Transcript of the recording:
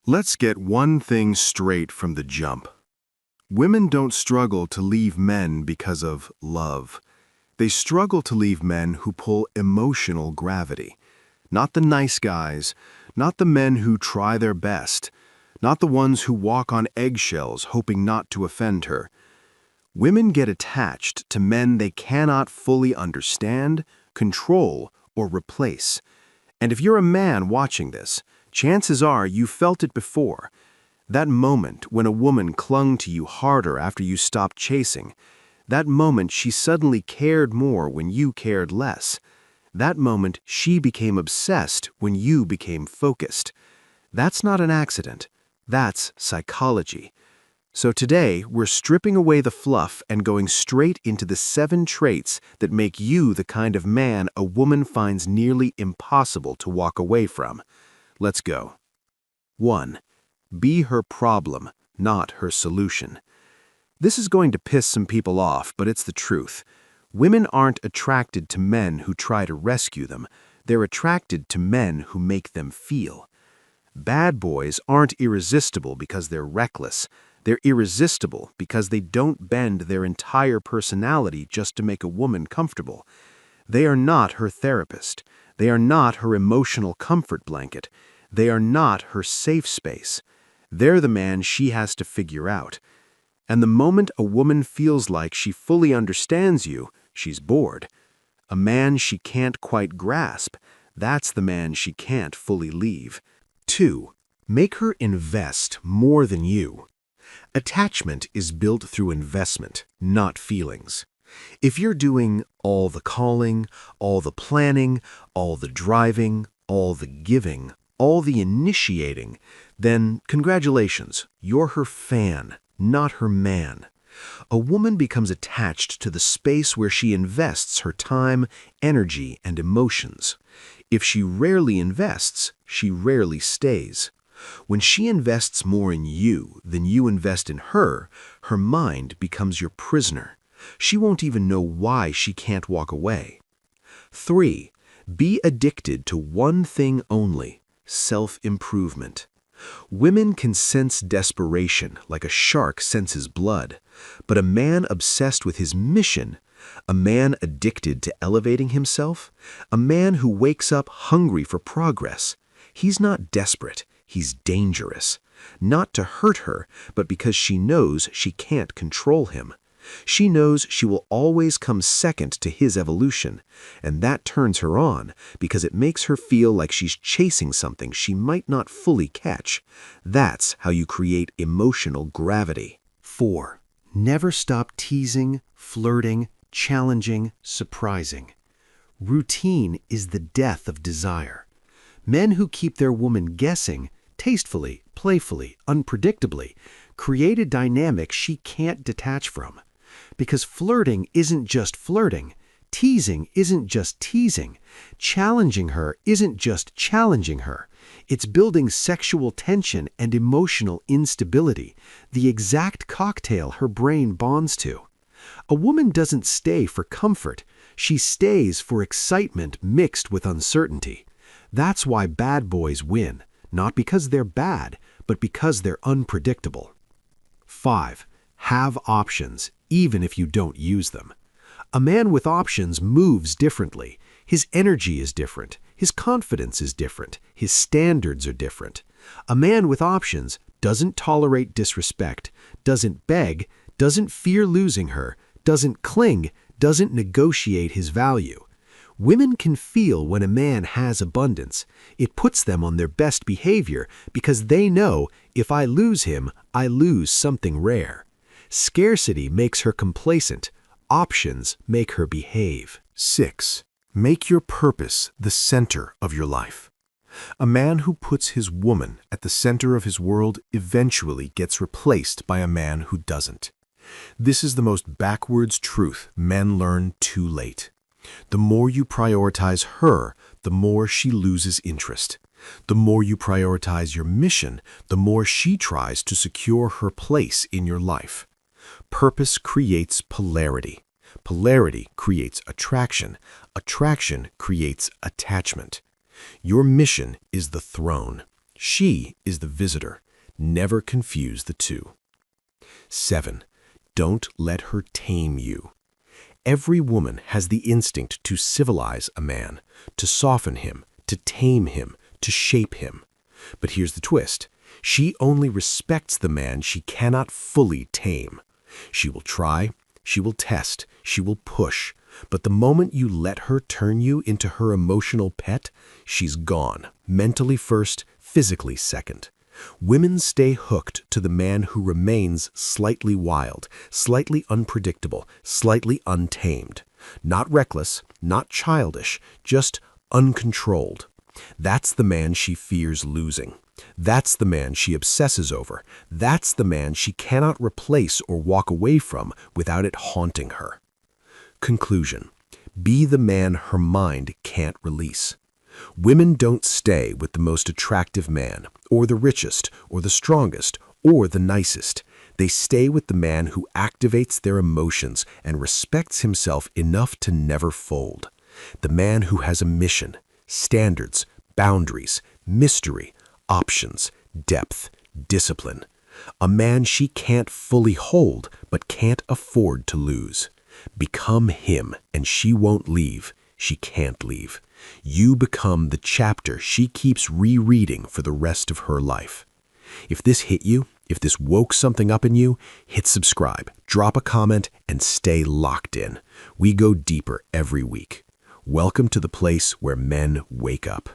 Let's get one thing straight from the jump. Women don't struggle to leave men because of love. They struggle to leave men who pull emotional gravity. Not the nice guys, not the men who try their best, not the ones who walk on eggshells hoping not to offend her. Women get attached to men they cannot fully understand, control, or replace. And if you're a man watching this, chances are you felt it before. That moment when a woman clung to you harder after you stopped chasing. That moment she suddenly cared more when you cared less. That moment she became obsessed when you became focused. That's not an accident. That's psychology. So today, we're stripping away the fluff and going straight into the 7 traits that make you the kind of man a woman finds nearly impossible to walk away from. Let's go. 1. Be her problem, not her solution. This is going to piss some people off, but it's the truth. Women aren't attracted to men who try to rescue them. They're attracted to men who make them feel. Bad boys aren't irresistible because they're reckless. They're irresistible because they don't bend their entire personality just to make a woman comfortable. They are not her therapist. They are not her emotional comfort blanket. They are not her safe space. They're the man she has to figure out. And the moment a woman feels like she fully understands you, she's bored. A man she can't quite grasp, that's the man she can't fully leave. 2. Make her invest more than you. Attachment is built through investment, not feelings. If you're doing all the calling, all the planning, all the driving, all the giving, all the initiating, then congratulations, you're her fan, not her man. A woman becomes attached to the space where she invests her time, energy, and emotions. If she rarely invests, she rarely stays. When she invests more in you than you invest in her, her mind becomes your prisoner. She won't even know why she can't walk away. 3. Be addicted to one thing only: self-improvement. Women can sense desperation like a shark senses blood, but a man obsessed with his mission, a man addicted to elevating himself, a man who wakes up hungry for progress, he's not desperate, he's dangerous. Not to hurt her, but because she knows she can't control him. She knows she will always come second to his evolution, and that turns her on because it makes her feel like she's chasing something she might not fully catch. That's how you create emotional gravity. 4. Never stop teasing, flirting, challenging, surprising. Routine is the death of desire. Men who keep their woman guessing, tastefully, playfully, unpredictably, create a dynamic she can't detach from. Because flirting isn't just flirting, teasing isn't just teasing, challenging her isn't just challenging her. It's building sexual tension and emotional instability, the exact cocktail her brain bonds to. A woman doesn't stay for comfort, she stays for excitement mixed with uncertainty. That's why bad boys win, not because they're bad, but because they're unpredictable. 5. Have options, even if you don't use them. A man with options moves differently. His energy is different. His confidence is different. His standards are different. A man with options doesn't tolerate disrespect, doesn't beg, doesn't fear losing her, doesn't cling, doesn't negotiate his value. Women can feel when a man has abundance. It puts them on their best behavior because they know, if I lose him, I lose something rare. Scarcity makes her complacent. Options make her behave. 6. Make your purpose the center of your life. A man who puts his woman at the center of his world eventually gets replaced by a man who doesn't. This is the most backwards truth men learn too late. The more you prioritize her, the more she loses interest. The more you prioritize your mission, the more she tries to secure her place in your life. Purpose creates polarity. Polarity creates attraction. Attraction creates attachment. Your mission is the throne. She is the visitor. Never confuse the two. 7. Don't let her tame you. Every woman has the instinct to civilize a man, to soften him, to tame him, to shape him. But here's the twist. She only respects the man she cannot fully tame. She will try, she will test, she will push, but the moment you let her turn you into her emotional pet, she's gone, mentally first, physically second. Women stay hooked to the man who remains slightly wild, slightly unpredictable, slightly untamed. Not reckless, not childish, just uncontrolled. That's the man she fears losing. That's the man she obsesses over. That's the man she cannot replace or walk away from without it haunting her. Conclusion: be the man her mind can't release. Women don't stay with the most attractive man, or the richest, or the strongest, or the nicest. They stay with the man who activates their emotions and respects himself enough to never fold. The man who has a mission, standards, boundaries, mystery, options, depth, discipline. A man she can't fully hold but can't afford to lose. Become him and she won't leave. She can't leave. You become the chapter she keeps rereading for the rest of her life. If this hit you, if this woke something up in you, hit subscribe, drop a comment, and stay locked in. We go deeper every week. Welcome to the place where men wake up.